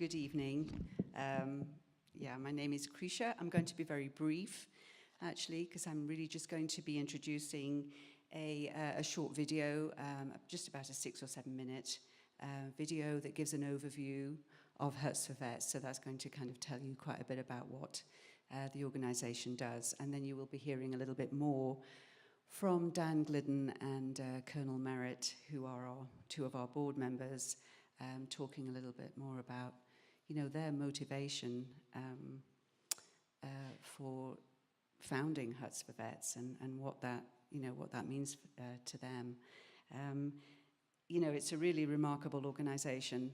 Good evening. My name is Krisha. I'm going to be very brief, actually, because I'm really just going to be introducing a short video, just about a 6 or 7 minute video that gives an overview of Huts for Vets. So that's going to kind of tell you quite a bit about what the organization does. And then you will be hearing a little bit more from Dan Glidden and Colonel Merritt, who are two of our board members, talking a little bit more about, their motivation for founding Huts for Vets and what that means to them. It's a really remarkable organization.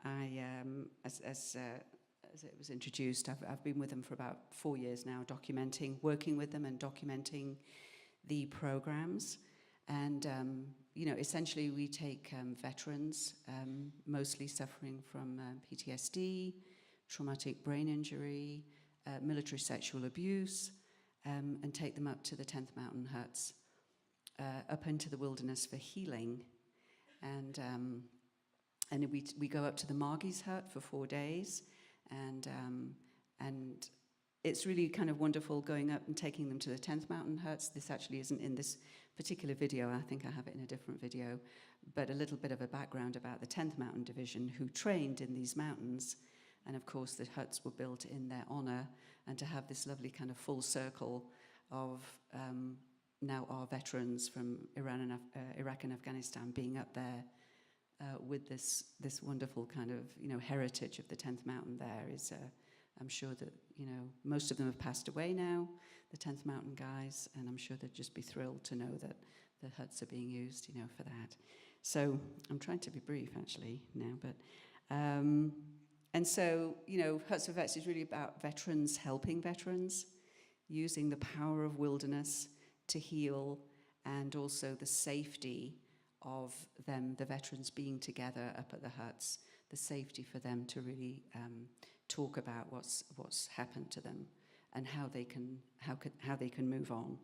As it was introduced, I've been with them for about 4 years now, working with them and documenting the programs. And, essentially we take veterans, mostly suffering from PTSD, traumatic brain injury, military sexual abuse, and take them up to the 10th Mountain Huts, up into the wilderness for healing. And we go up to the Margie's Hut for 4 days, and it's really kind of wonderful going up and taking them to the 10th Mountain Huts. This actually isn't in this particular video. I think I have it in a different video. But a little bit of a background about the 10th Mountain Division, who trained in these mountains. And of course, the huts were built in their honor. And to have this lovely kind of full circle of now our veterans from Iraq and Afghanistan being up there with this wonderful kind of, heritage of the 10th Mountain there is... I'm sure that, most of them have passed away now, the 10th Mountain guys, and I'm sure they'd just be thrilled to know that the huts are being used, for that. So I'm trying to be brief, actually, now, but... and so, Huts for Vets is really about veterans helping veterans, using the power of wilderness to heal, and also the safety of them, the veterans being together up at the huts, the safety for them to really talk about what's happened to them and how they can move on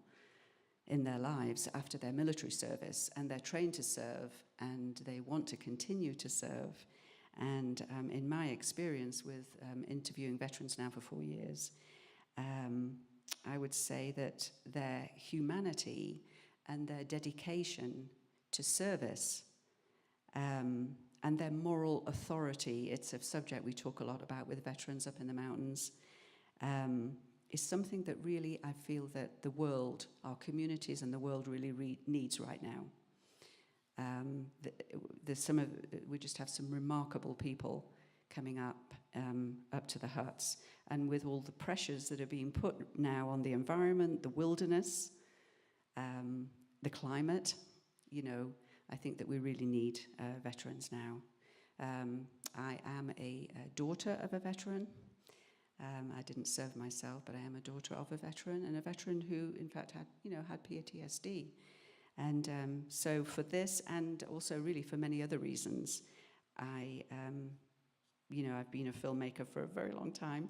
in their lives after their military service. And they're trained to serve, and they want to continue to serve. And in my experience with interviewing veterans now for 4 years, I would say that their humanity and their dedication to service and their moral authority, it's a subject we talk a lot about with veterans up in the mountains, is something that really I feel that the world, our communities and the world really needs right now. We just have some remarkable people coming up to the huts, and with all the pressures that are being put now on the environment, the wilderness, the climate, I think that we really need veterans now. I am a daughter of a veteran. I didn't serve myself, but I am a daughter of a veteran, and a veteran who, in fact, had PTSD. And so for this, and also really for many other reasons, I've been a filmmaker for a very long time,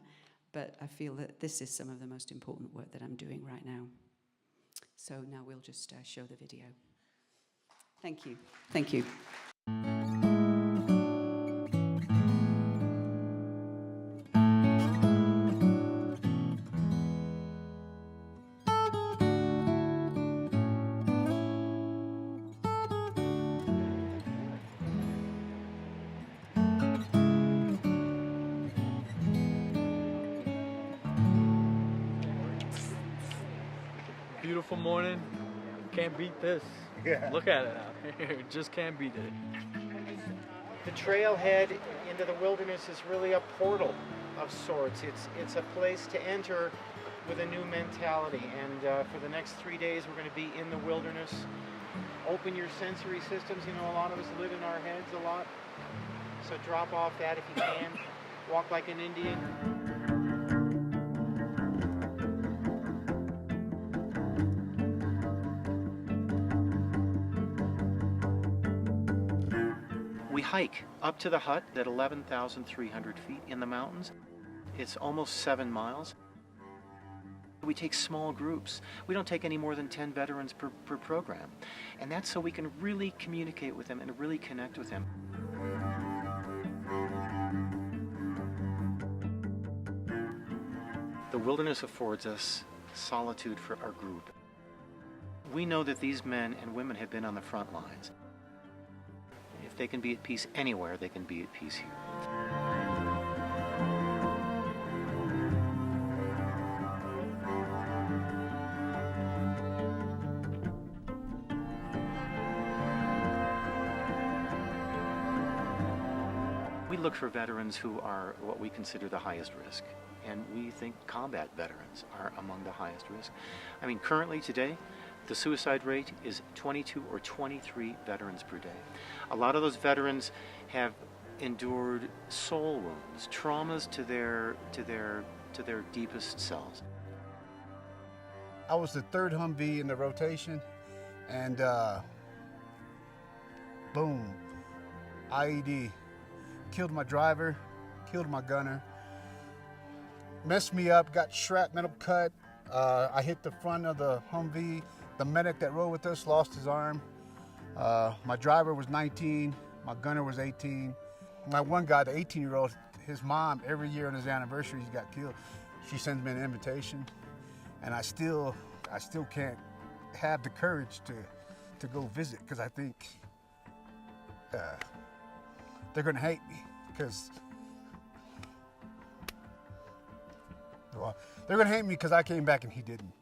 but I feel that this is some of the most important work that I'm doing right now. So now we'll just show the video. Thank you. Thank you. Beautiful morning. Can't beat this. Yeah. Look at it out here. Just can't beat it. The trailhead into the wilderness is really a portal of sorts. It's a place to enter with a new mentality. And for the next 3 days, we're going to be in the wilderness. Open your sensory systems. A lot of us live in our heads a lot. So drop off that if you can. Walk like an Indian. We hike up to the hut at 11,300 feet in the mountains. It's almost 7 miles. We take small groups. We don't take any more than 10 veterans per program. And that's so we can really communicate with them and really connect with them. The wilderness affords us solitude for our group. We know that these men and women have been on the front lines. If they can be at peace anywhere, they can be at peace here. We look for veterans who are what we consider the highest risk, and we think combat veterans are among the highest risk. I mean, currently today, the suicide rate is 22 or 23 veterans per day. A lot of those veterans have endured soul wounds, traumas to their deepest selves. I was the third Humvee in the rotation, and boom, IED. Killed my driver, killed my gunner, messed me up, got shrapnel cut. I hit the front of the Humvee. The medic that rode with us lost his arm. My driver was 19, my gunner was 18. My one guy, the 18-year-old, his mom, every year on his anniversary, he got killed. She sends me an invitation, and I still can't have the courage to go visit, because I think they're gonna hate me, because they're gonna hate me because I came back and he didn't.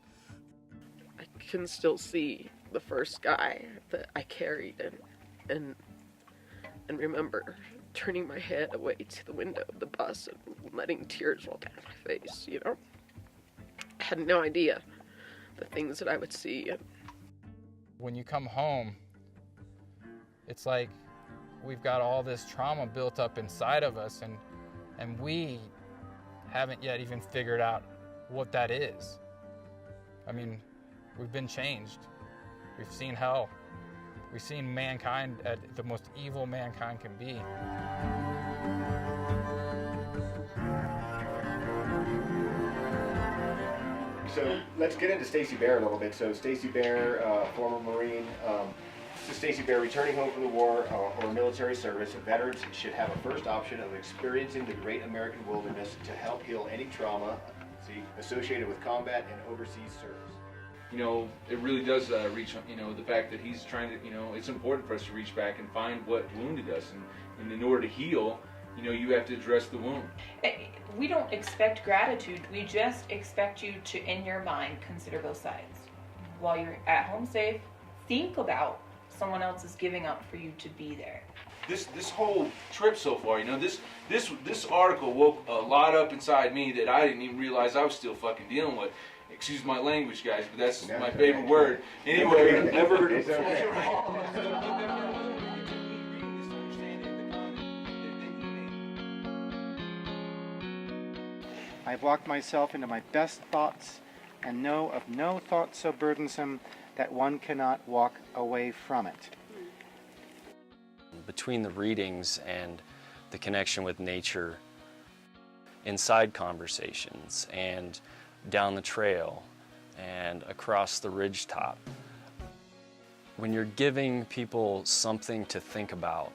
I can still see the first guy that I carried and remember turning my head away to the window of the bus and letting tears roll down my face, you know? I had no idea the things that I would see. When you come home, it's like we've got all this trauma built up inside of us, and we haven't yet even figured out what that is. I mean, we've been changed. We've seen hell. We've seen mankind at the most evil mankind can be. So let's get into Stacy Bear a little bit. So Stacy Bear, former Marine. So Stacy Bear, returning home from the war or military service, veterans should have a first option of experiencing the great American wilderness to help heal any trauma associated with combat and overseas service. You know, it really does reach, you know, the fact that he's trying to, you know, it's important for us to reach back and find what wounded us. And in order to heal, you know, you have to address the wound. We don't expect gratitude. We just expect you to, in your mind, consider both sides. While you're at home safe, think about someone else is giving up for you to be there. This whole trip so far, you know, this article woke a lot up inside me that I didn't even realize I was still fucking dealing with. Excuse my language, guys, but that's my favorite word. Anyway, never heard it before. I've walked myself into my best thoughts and know of no thought so burdensome that one cannot walk away from it. Between the readings and the connection with nature, inside conversations and down the trail and across the ridgetop, when you're giving people something to think about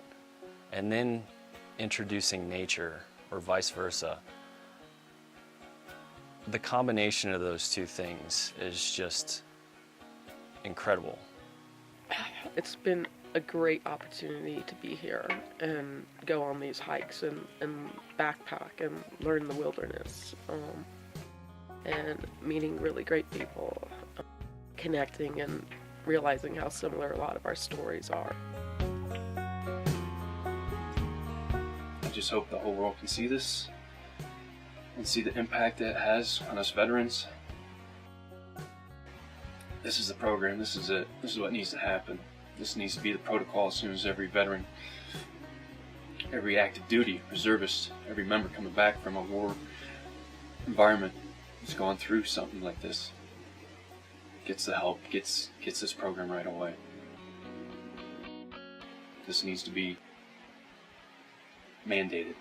and then introducing nature or vice versa, the combination of those two things is just incredible. It's been a great opportunity to be here and go on these hikes and backpack and learn the wilderness, and meeting really great people, connecting and realizing how similar a lot of our stories are. I just hope the whole world can see this and see the impact that it has on us veterans. This is the program, this is it, this is what needs to happen. This needs to be the protocol as soon as every veteran, every active duty, reservist, every member coming back from a war environment is going through something like this. Gets the help, gets this program right away. This needs to be mandated.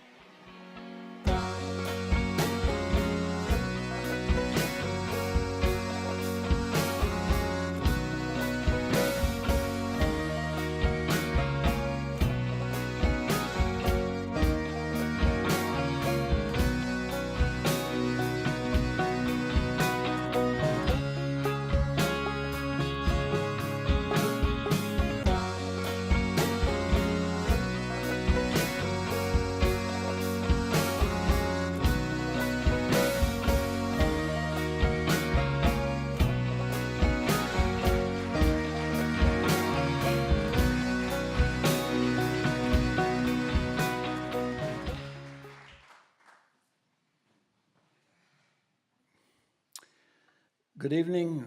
Good evening.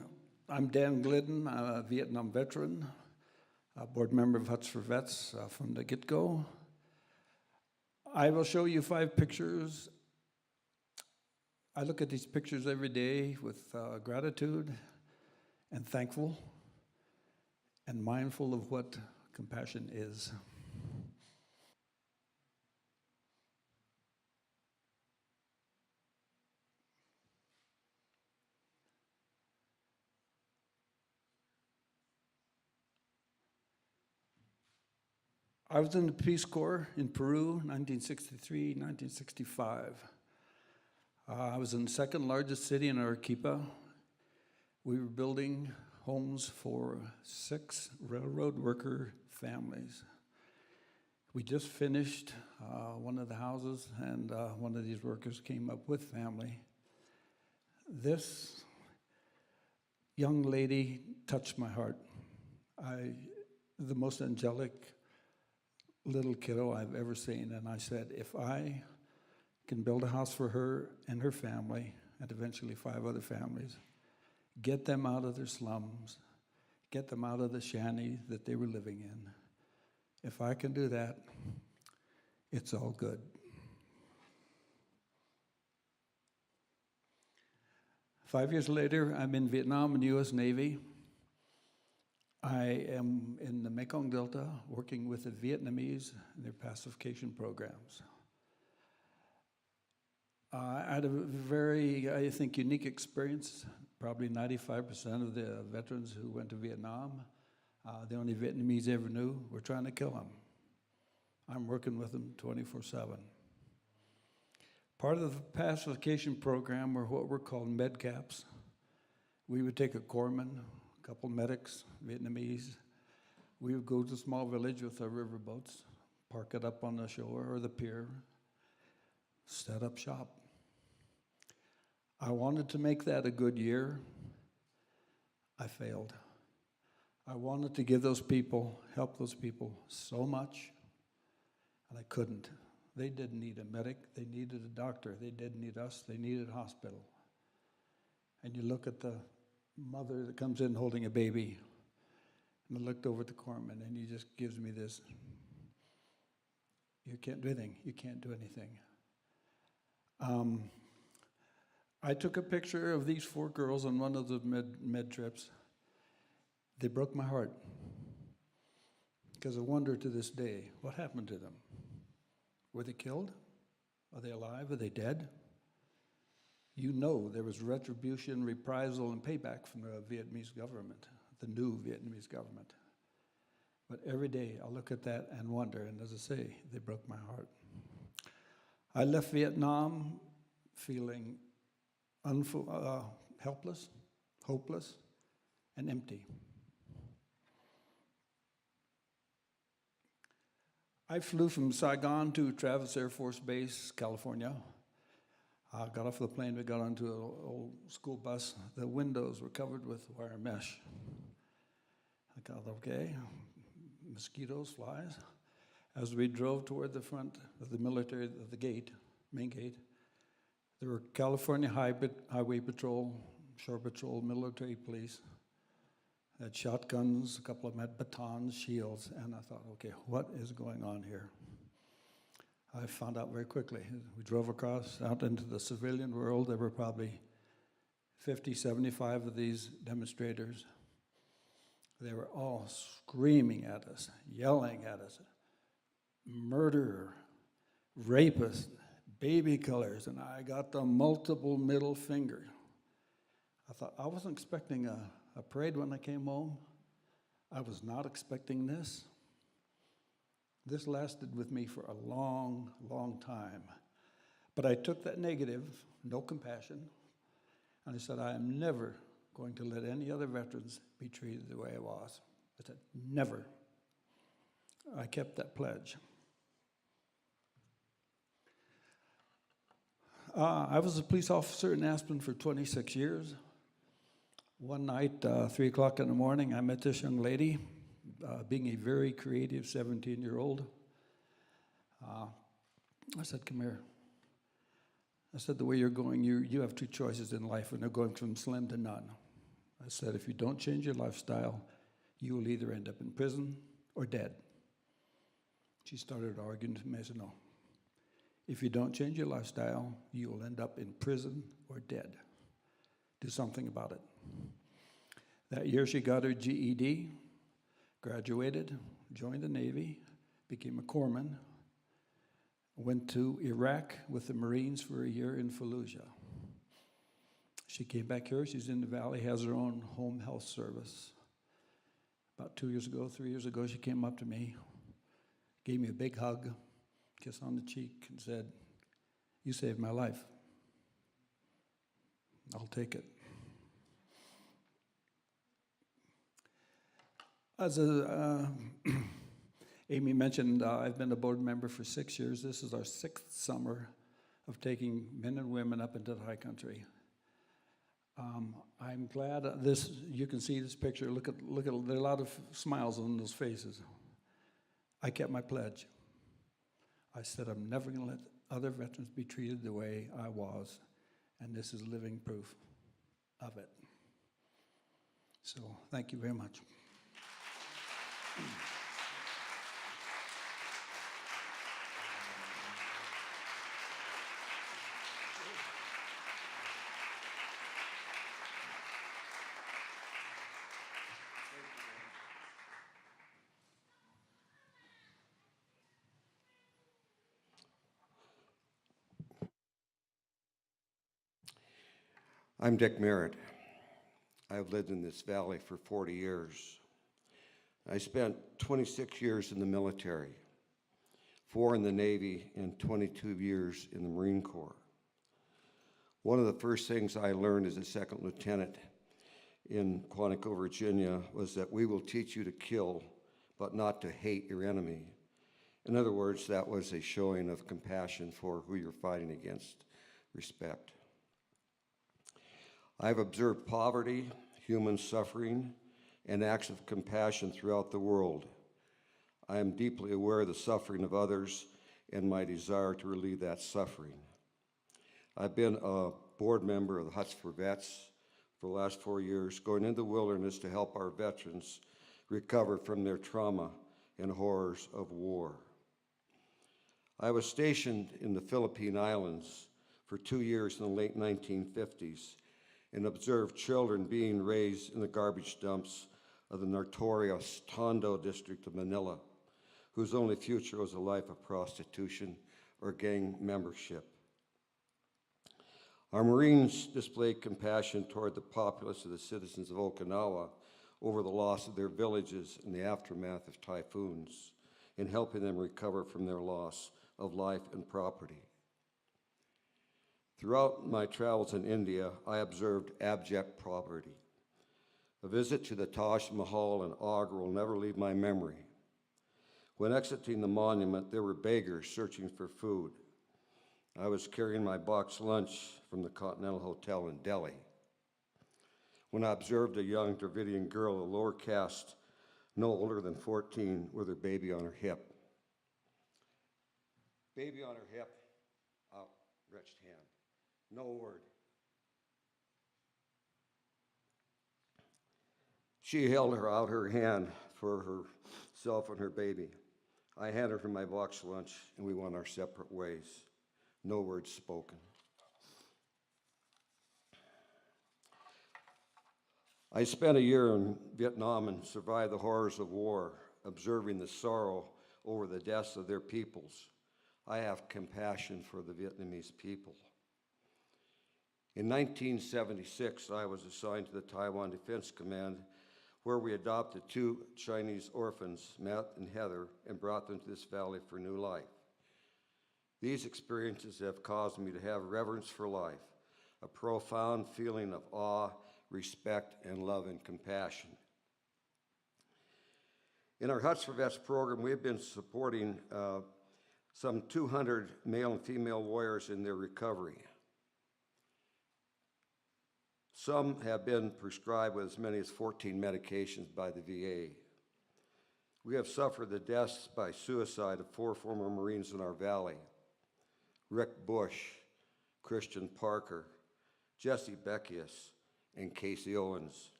I'm Dan Glidden. I'm a Vietnam veteran, a board member of Huts for Vets from the get-go. I will show you 5 pictures. I look at these pictures every day with gratitude and thankful and mindful of what compassion is. I was in the Peace Corps in Peru, 1963, 1965. I was in the second largest city in Arequipa. We were building homes for 6 railroad worker families. We just finished one of the houses, and one of these workers came up with family. This young lady touched my heart. The most angelic little kiddo I've ever seen, and I said, if I can build a house for her and her family, and eventually 5 other families, get them out of their slums, get them out of the shanty that they were living in. If I can do that, it's all good. Five years later, I'm in Vietnam in the U.S. Navy. I am in the Mekong Delta working with the Vietnamese in their pacification programs. I had a very, I think, unique experience. Probably 95% of the veterans who went to Vietnam, the only Vietnamese I ever knew, were trying to kill them. I'm working with them 24/7. Part of the pacification program were what were called med caps. We would take a corpsman, a couple medics, Vietnamese. We would go to a small village with our river boats, park it up on the shore or the pier, set up shop. I wanted to make that a good year. I failed. I wanted to give those people, help those people so much, and I couldn't. They didn't need a medic, they needed a doctor. They didn't need us, they needed a hospital. And you look at the mother that comes in holding a baby, and I looked over at the corpsman, and he just gives me this, you can't do anything, you can't do anything. I took a picture of these 4 girls on one of the med trips. They broke my heart, because I wonder to this day, what happened to them? Were they killed? Are they alive? Are they dead? You know there was retribution, reprisal, and payback from the Vietnamese government, the new Vietnamese government. But every day I look at that and wonder, and as I say, they broke my heart. I left Vietnam feeling helpless, hopeless, and empty. I flew from Saigon to Travis Air Force Base, California. I got off the plane, we got onto an old school bus. The windows were covered with wire mesh. I thought, okay, mosquitoes, flies. As we drove toward the front of the military, of the gate, main gate, there were California Highway Patrol, Shore Patrol, military police. Had shotguns, a couple of them had batons, shields, and I thought, okay, what is going on here? I found out very quickly. We drove across out into the civilian world. There were probably 50, 75 of these demonstrators. They were all screaming at us, yelling at us, murderer, rapist, baby killers, and I got the multiple middle finger. I thought, I wasn't expecting a parade when I came home. I was not expecting this. This lasted with me for a long, long time. But I took that negative, no compassion, and I said, I am never going to let any other veterans be treated the way I was. I said, never. I kept that pledge. I was a police officer in Aspen for 26 years. One night, 3 o'clock in the morning, I met this young lady, being a very creative 17-year-old. I said, come here. I said, the way you're going, you have 2 choices in life, and they're going from slim to none. I said, if you don't change your lifestyle, you will either end up in prison or dead. She started arguing with me. I said, no. If you don't change your lifestyle, you will end up in prison or dead. Do something about it. That year she got her GED, graduated, joined the Navy, became a corpsman, went to Iraq with the Marines for a year in Fallujah. She came back here, she's in the valley, has her own home health service. About 3 years ago, she came up to me, gave me a big hug, kiss on the cheek, and said, "You saved my life. I'll take it." As Amy mentioned, I've been a board member for 6 years. This is our 6th summer of taking men and women up into the high country. I'm glad you can see this picture. Look at, there are a lot of smiles on those faces. I kept my pledge. I said I'm never going to let other veterans be treated the way I was, and this is living proof of it. So thank you very much. I'm Dick Merritt. I've lived in this valley for 40 years. I spent 26 years in the military, 4 in the Navy, and 22 years in the Marine Corps. One of the first things I learned as a second lieutenant in Quantico, Virginia, was that we will teach you to kill, but not to hate your enemy. In other words, that was a showing of compassion for who you're fighting against, respect. I've observed poverty, human suffering, and acts of compassion throughout the world. I am deeply aware of the suffering of others and my desire to relieve that suffering. I've been a board member of the Huts for Vets for the last 4 years, going into the wilderness to help our veterans recover from their trauma and horrors of war. I was stationed in the Philippine Islands for 2 years in the late 1950s and observed children being raised in the garbage dumps of the notorious Tondo district of Manila, whose only future was a life of prostitution or gang membership. Our Marines displayed compassion toward the populace of the citizens of Okinawa over the loss of their villages in the aftermath of typhoons, in helping them recover from their loss of life and property. Throughout my travels in India, I observed abject poverty. A visit to the Taj Mahal in Agra will never leave my memory. When exiting the monument, there were beggars searching for food. I was carrying my box lunch from the Continental Hotel in Delhi when I observed a young Dravidian girl, a lower caste, no older than 14, with her baby on her hip. Baby on her hip, outstretched hand. No word. She held out her hand for herself and her baby. I handed her my box lunch, and we went our separate ways. No words spoken. I spent a year in Vietnam and survived the horrors of war, observing the sorrow over the deaths of their peoples. I have compassion for the Vietnamese people. In 1976, I was assigned to the Taiwan Defense Command, where we adopted 2 Chinese orphans, Matt and Heather, and brought them to this valley for new life. These experiences have caused me to have reverence for life, a profound feeling of awe, respect, and love and compassion. In our Huts for Vets program, we've been supporting some 200 male and female warriors in their recovery. Some have been prescribed with as many as 14 medications by the VA. We have suffered the deaths by suicide of 4 former Marines in our valley: Rick Bush, Christian Parker, Jesse Beckius, and Casey Owens.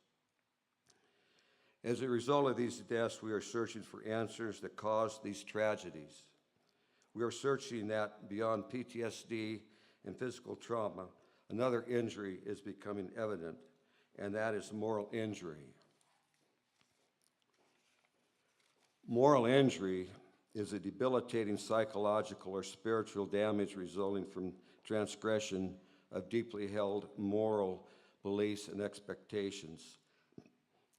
As a result of these deaths, we are searching for answers that caused these tragedies. We are searching that beyond PTSD and physical trauma, another injury is becoming evident, and that is moral injury. Moral injury is a debilitating psychological or spiritual damage resulting from transgression of deeply held moral beliefs and expectations.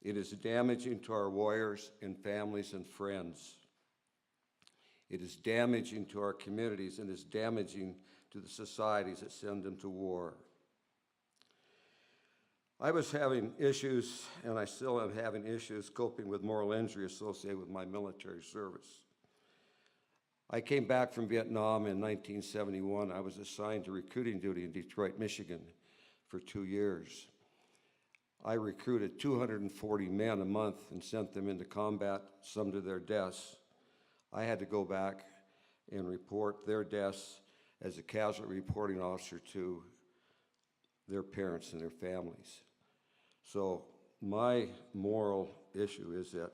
It is damaging to our warriors and families and friends. It is damaging to our communities and is damaging to the societies that send them to war. I was having issues, and I still am having issues coping with moral injury associated with my military service. I came back from Vietnam in 1971. I was assigned to recruiting duty in Detroit, Michigan for 2 years. I recruited 240 men a month and sent them into combat, some to their deaths. I had to go back and report their deaths as a casualty reporting officer to their parents and their families. So my moral issue is that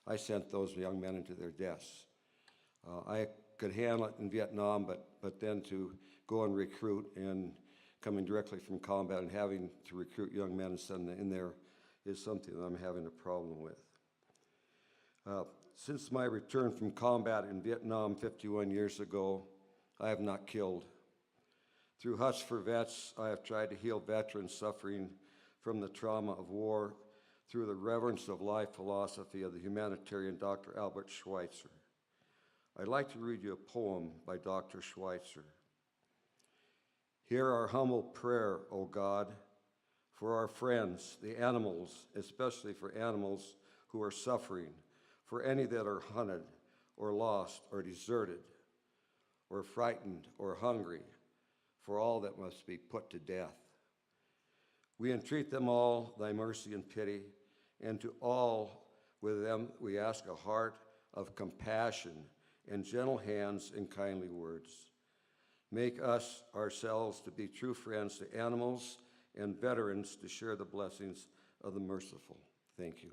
I sent those young men into their deaths. I could handle it in Vietnam, but then to go and recruit and coming directly from combat and having to recruit young men and send them in there is something that I'm having a problem with. Since my return from combat in Vietnam 51 years ago, I have not killed. Through Huts for Vets, I have tried to heal veterans suffering from the trauma of war through the reverence of life philosophy of the humanitarian Dr. Albert Schweitzer. I'd like to read you a poem by Dr. Schweitzer. Hear our humble prayer, O God, for our friends, the animals, especially for animals who are suffering, for any that are hunted or lost or deserted or frightened or hungry, for all that must be put to death. We entreat them all, thy mercy and pity, and to all with them we ask a heart of compassion and gentle hands and kindly words. Make us ourselves to be true friends to animals and veterans to share the blessings of the merciful. Thank you.